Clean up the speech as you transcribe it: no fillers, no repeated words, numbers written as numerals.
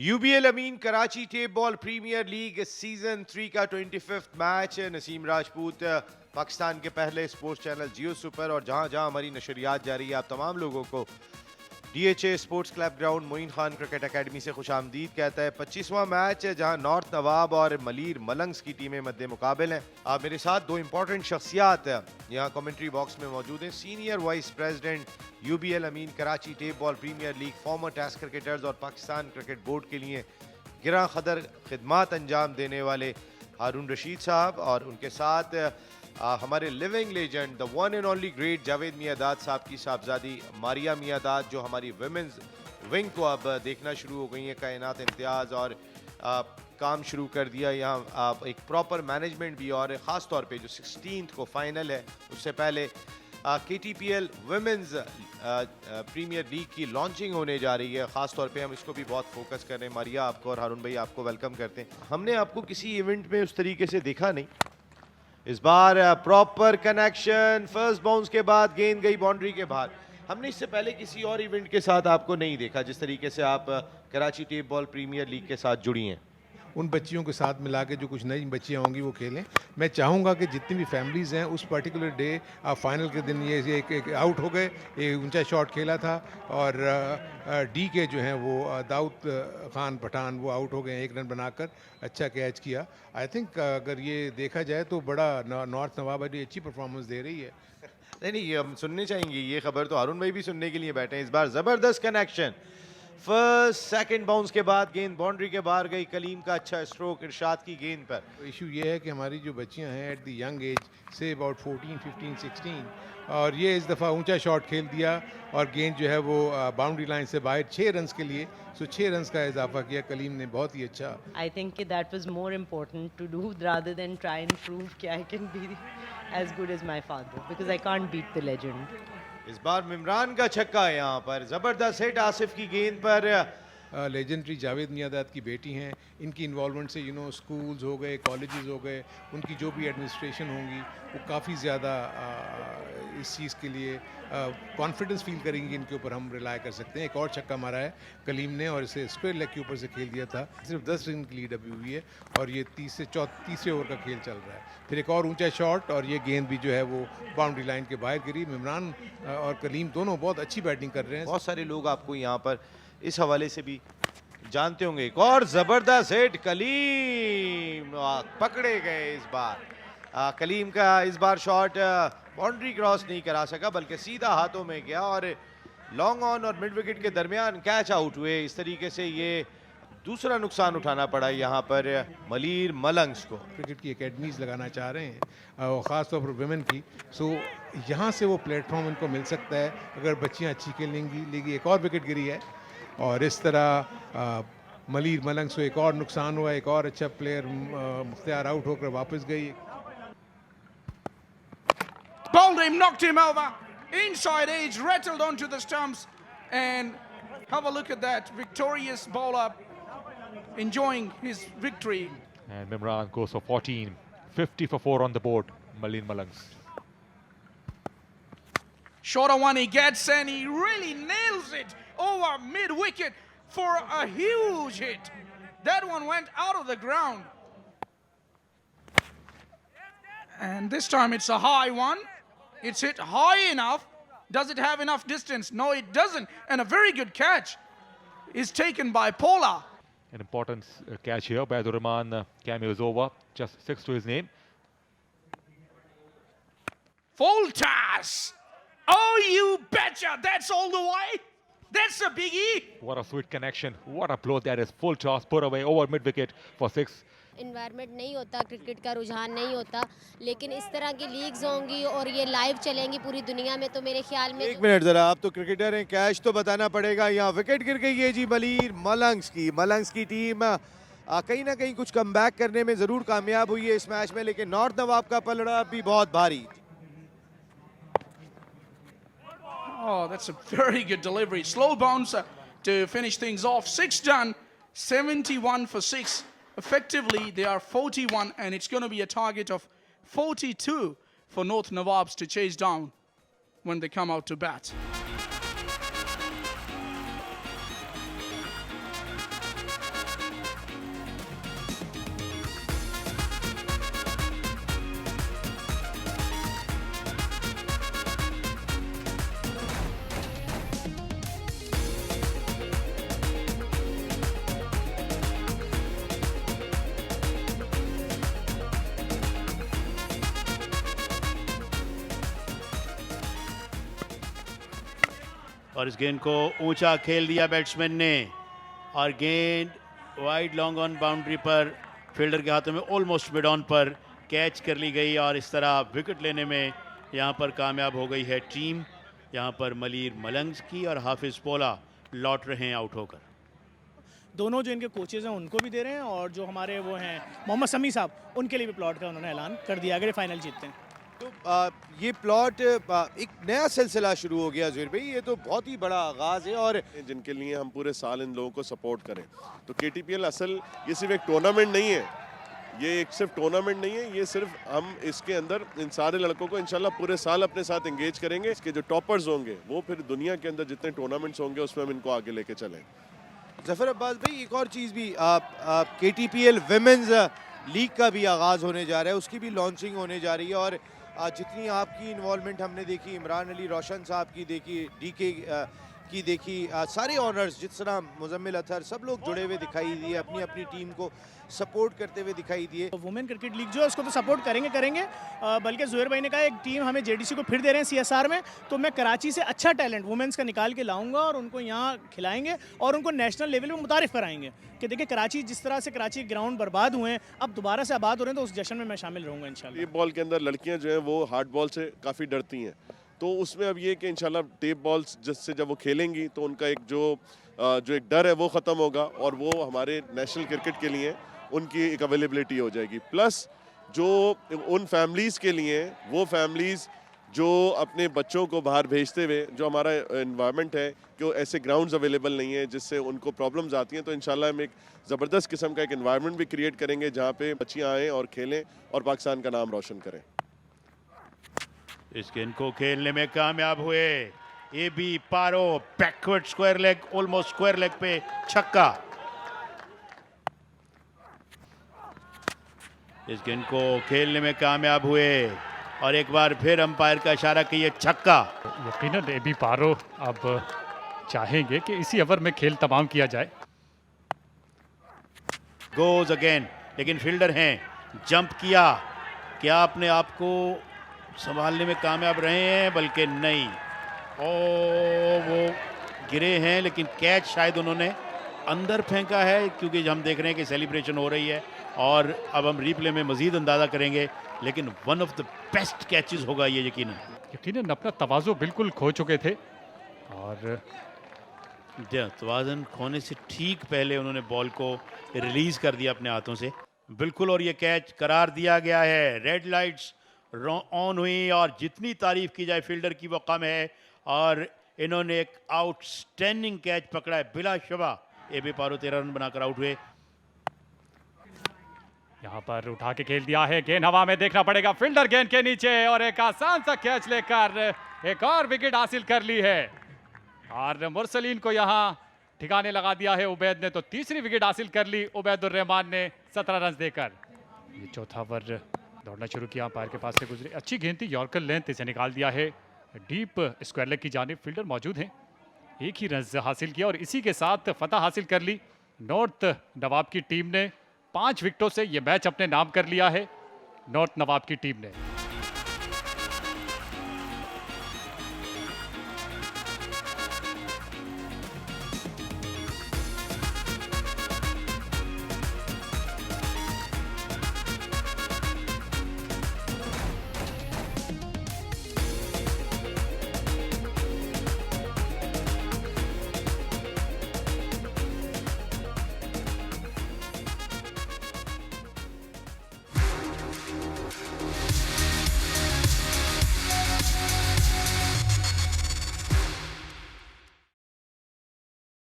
UBL Amin Karachi tape ball premier league season 3 का 25th match Naseem Rajput Pakistan के पहले स्पोर्ट्स चैनल जियो super और जहां जहां हमारी नशरियात जारी है आप तमाम लोगों को DHA sports club ground Moin Khan cricket academy से खुश आमदीद कहता है। 25वां मैच है जहां नॉर्थ नवाब और मलीर मलंग्स की टीमें मद्दे मुकाबल हैं। आप मेरे साथ दो इंपॉर्टेंट शख्सियात यहाँ कमेंट्री बॉक्स में मौजूद हैं। Senior vice president UBL Amin Karachi tape ball premier league, former test cricketers और पाकिस्तान क्रिकेट बोर्ड के लिए गिरा खदर खिदमात अंजाम देने वाले हारून रशीद साहब, और उनके साथ हमारे living legend the one and only great Javed my dad साहब की साहबजादी मारिया मियादाद, जो हमारी विमेंस विंग को अब देखना शुरू हो गई है। कायनात इम्तियाज़ और काम शुरू कर दिया यहाँ एक प्रॉपर मैनेजमेंट भी, और ख़ास तौर पे जो 16th को फाइनल है उससे पहले KTPL विमेंस प्रीमियर लीग की लॉन्चिंग होने जा रही है। ख़ास तौर पे हम इसको भी बहुत फोकस कर रहे हैं। मारिया आपको और हारून भाई आपको वेलकम करते हैं। हमने आपको किसी इवेंट में उस तरीके से देखा नहीं, इस बार प्रॉपर कनेक्शन, फर्स्ट बाउंस के बाद गेंद गई बाउंड्री के बाहर। हमने इससे पहले किसी और इवेंट के साथ आपको नहीं देखा जिस तरीके से आप Karachi tape ball premier league के साथ जुड़ी हैं। उन बच्चियों के साथ मिला के जो कुछ नई बच्चियाँ होंगी वो खेलें। मैं चाहूँगा कि जितनी भी फैमिलीज़ हैं उस पर्टिकुलर डे फाइनल के दिन ये एक आउट हो गए, एक ऊंचा शॉट खेला था और डी के जो हैं वो दाऊद खान पठान वो आउट हो गए, 1 रन बनाकर अच्छा कैच किया। आई थिंक अगर ये देखा जाए तो बड़ा नॉर्थ नवाब बड़ी अच्छी परफॉर्मेंस दे रही है। नहीं, ये हम सुनने चाहेंगे, ये खबर तो हारून भाई भी सुनने के लिए बैठे हैं। इस बार ज़बरदस्त कनेक्शन, फर्स्ट सेकंड बाउंस के बाद गेंद बाउंड्री के बाहर गई। कलीम का अच्छा स्ट्रोक इरशाद की गेंद पर। इशू ये है कि हमारी जो बच्चियां हैं at the young age say about 14, 15, 16 और ये इस दफ़ा ऊंचा शॉट खेल दिया और गेंद जो है वो बाउंड्री लाइन से बाहर 6 रन्स के लिए, 6 रन्स का इजाफा किया कलीम ने, बहुत ही अच्छा। I think that was more important to do rather than try and prove कि I can be as good as my father because I can't beat the legend. इस बार मिमरान का छक्का है यहाँ पर, जबरदस्त हिट आसिफ की गेंद पर। लेजेंडरी जावेद मियादाद की बेटी हैं, इनकी इन्वॉल्वमेंट से स्कूल्स हो गए, कॉलेजेस हो गए, उनकी जो भी एडमिनिस्ट्रेशन होंगी वो काफ़ी ज़्यादा इस चीज़ के लिए कॉन्फिडेंस फील करेंगी, इनके ऊपर हम रिलाय कर सकते हैं। एक और छक्का मारा है कलीम ने और इसे स्क्वायर लेग के ऊपर से खेल दिया था। सिर्फ 10 रन की लीड अभी हुई है और ये तीसरे ओवर का खेल चल रहा है। फिर एक और ऊंचा शॉट और ये गेंद भी जो है वो बाउंड्री लाइन के बाहर गिरी। मिमरान और कलीम दोनों बहुत अच्छी बैटिंग कर रहे हैं। बहुत सारे लोग आपको यहाँ पर इस हवाले से भी जानते होंगे। एक और जबरदस्त हिट, कलीम पकड़े गए इस बार। कलीम का इस बार शॉट बाउंड्री क्रॉस नहीं करा सका बल्कि सीधा हाथों में गया और लॉन्ग ऑन और मिड विकेट के दरमियान कैच आउट हुए। इस तरीके से ये दूसरा नुकसान उठाना पड़ा यहाँ पर मलीर मलंग्स को। क्रिकेट की एकेडमीज लगाना चाह रहे हैं और ख़ास तौर पर वुमेन की, सो यहाँ से वो प्लेटफॉर्म इनको मिल सकता है अगर बच्चियाँ अच्छी खेलेंगी। एक और विकेट गिरी है और इस तरह मलीर मलंग्स को एक और नुकसान हुआ। एक और अच्छा प्लेयर मुख्तियार आउट होकर वापस गई। Bowled him, knocked him over. Inside edge, rattled onto the stumps. And have a look at that. Victorious bowler enjoying his victory. And Mimran goes for 14. 50 for 4 on the board. Maleer Malangs. Shorter one he gets and he really nails it over mid-wicket for a huge hit. That one went out of the ground. And this time it's a high one. It's hit high enough. Does it have enough distance? No, it doesn't. And a very good catch is taken by Paula. An important catch here by Abdur Rahman. Cameo is over. Just 6 to his name. Full toss. Oh, you betcha. That's all the way. That's a biggie. What a sweet connection. What a blow that is. Full toss put away over mid wicket for 6. Environment नहीं होता, cricket का रुझान नहीं होता, लेकिन इस तरह की लीग्स होंगी और ये लाइव चलेंगी पूरी दुनिया में, तो मेरे ख्याल में। 1 मिनट जरा, आप तो क्रिकेटर हैं, कैच तो बताना पड़ेगा। यहाँ विकेट गिर गई है जी मलीर मलंग्स की टीम कहीं ना कहीं कुछ कमबैक करने में जरूर कामयाब हुई है इस मैच में, लेकिन नॉर्थ नवाब का पलड़ा भी बहुत भारी। Oh, that's a very good delivery. Slow bouncer to finish things off. 6 done, 71 for 6. Effectively, they are 41, and it's going to be a target of 42 for North Nawabs to chase down when they come out to bat. और इस गेंद को ऊंचा खेल दिया batsman ने और गेंद वाइड लॉन्ग ऑन बाउंड्री पर फील्डर के हाथों में ऑलमोस्ट मिड ऑन पर कैच कर ली गई और इस तरह विकेट लेने में यहाँ पर कामयाब हो गई है टीम। यहाँ पर मलीर मलंग्स और हाफिज पोला लौट रहे हैं आउट होकर। दोनों जो इनके कोचेज़ हैं उनको भी दे रहे हैं और जो हमारे वो हैं मोहम्मद समी साहब उनके लिए भी प्लॉट का उन्होंने ऐलान कर दिया अगर ये फाइनल जीतते हैं। तो ये प्लॉट एक नया सिलसिला शुरू हो गया ज़ुहैर भाई, ये तो बहुत ही बड़ा आगाज़ है और जिनके लिए हम पूरे साल इन लोगों को सपोर्ट करें। तो KTPL असल ये सिर्फ एक टूर्नामेंट नहीं है, ये एक सिर्फ टूर्नामेंट नहीं है, ये सिर्फ हम इसके अंदर इन सारे लड़कों को इंशाल्लाह पूरे साल अपने साथ एंगेज करेंगे। इसके जो टॉपर्स होंगे वो फिर दुनिया के अंदर जितने टूर्नामेंट्स होंगे उसमें हम इनको आगे लेके चलें। जफर अब्बास भाई एक और चीज़ भी KTPL विमेंस लीग का भी आगाज़ होने जा रहा है, उसकी भी लॉन्चिंग होने जा रही है और जितनी आपकी इन्वॉल्वमेंट हमने देखी, इमरान अली रोशन साहब की देखी, DK की देखी, सारे ऑनर्स जिस तरह मुजम्मिल अतहर सब लोग जुड़े हुए दिखाई दिए, अपनी अपनी टीम को सपोर्ट करते हुए दिखाई दिए। वुमेन क्रिकेट लीग जो है उसको तो सपोर्ट करेंगे बल्कि ज़ुहैर भाई ने कहा एक टीम हमें JDC को फिर दे रहे हैं CSR में, तो मैं कराची से अच्छा टैलेंट वुमेन्स का निकाल के लाऊंगा और उनको यहाँ खिलाएंगे और उनको नेशनल लेवल में मुतारिफ कराएंगे कि देखिए कराची जिस तरह से कराची ग्राउंड बर्बाद हुए हैं अब दोबारा से आबाद हो रहे हैं, तो उस जश्न में मैं शामिल रहूँगा इंशाल्लाह। ये बॉल के अंदर लड़कियां जो हैं वो हार्ड बॉल से काफ़ी डरती हैं, तो उसमें अब ये कि इंशाल्लाह टेप बॉल्स जिससे जब वो खेलेंगी तो उनका एक जो एक डर है वो ख़त्म होगा और वो हमारे नेशनल क्रिकेट के लिए उनकी एक अवेलेबिलिटी हो जाएगी। प्लस जो उन फैमिलीज़ के लिए वो फैमिलीज़ जो अपने बच्चों को बाहर भेजते हुए जो हमारा इन्वायरमेंट है कि ऐसे ग्राउंड्स अवेलेबल नहीं है जिससे उनको प्रॉब्लम्स आती हैं, तो इंशाल्लाह हम एक ज़बरदस्त किस्म का एक इन्वायरमेंट भी क्रिएट करेंगे जहाँ पे बच्चियाँ आएँ और खेलें और पाकिस्तान का नाम रोशन करें। इस गेंद को खेलने में कामयाब हुए AB पारो, backward square leg, almost square leg पे छक्का। इस गेंद को खेलने में कामयाब हुए और एक बार फिर अंपायर का इशारा कि ये छक्का। यकीनन AB पारो अब चाहेंगे कि इसी ओवर में खेल तमाम किया जाए। गोज अगेन, लेकिन फील्डर हैं, जंप किया, क्या अपने आप को संभालने में कामयाब रहे हैं, बल्कि नहीं, वो गिरे हैं लेकिन कैच शायद उन्होंने अंदर फेंका है क्योंकि हम देख रहे हैं कि सेलिब्रेशन हो रही है और अब हम रिप्ले में मजीद अंदाज़ा करेंगे, लेकिन one of the best catches होगा ये यकीनन अपना तवाज़ुन बिल्कुल खो चुके थे और तवाज़ुन खोने से ठीक पहले उन्होंने बॉल को रिलीज़ कर दिया अपने हाथों से बिल्कुल और ये कैच करार दिया गया है। रेड लाइट्स ऑन हुई और जितनी तारीफ की जाए फील्डर की वो कम है और इन्होंने एक आउटस्टैंडिंग कैच पकड़ा है बिलाशुबा। AB पारो 13 रन बनाकर आउट हुए। यहाँ पर उठा के खेल दिया है, गेंद हवा में, देखना पड़ेगा फील्डर गेंद के नीचे और एक आसान सा कैच लेकर एक और विकेट हासिल कर ली है और मुरसलीन को यहाँ ठिकाने लगा दिया है उबैद ने, तो तीसरी विकेट हासिल कर ली उबैदुर रहमान ने 17 रन देकर। ये चौथा ओवर दौड़ना शुरू किया, अंपायर के पास से गुजरी, अच्छी गेंद थी, यॉर्कर लेंथ, इसे निकाल दिया है डीप स्क्वायर लेग की जानिब। फील्डर मौजूद हैं, एक ही रन हासिल किया और इसी के साथ फतह हासिल कर ली नॉर्थ नवाब की टीम ने। 5 विकेटों से ये मैच अपने नाम कर लिया है नॉर्थ नवाब की टीम ने।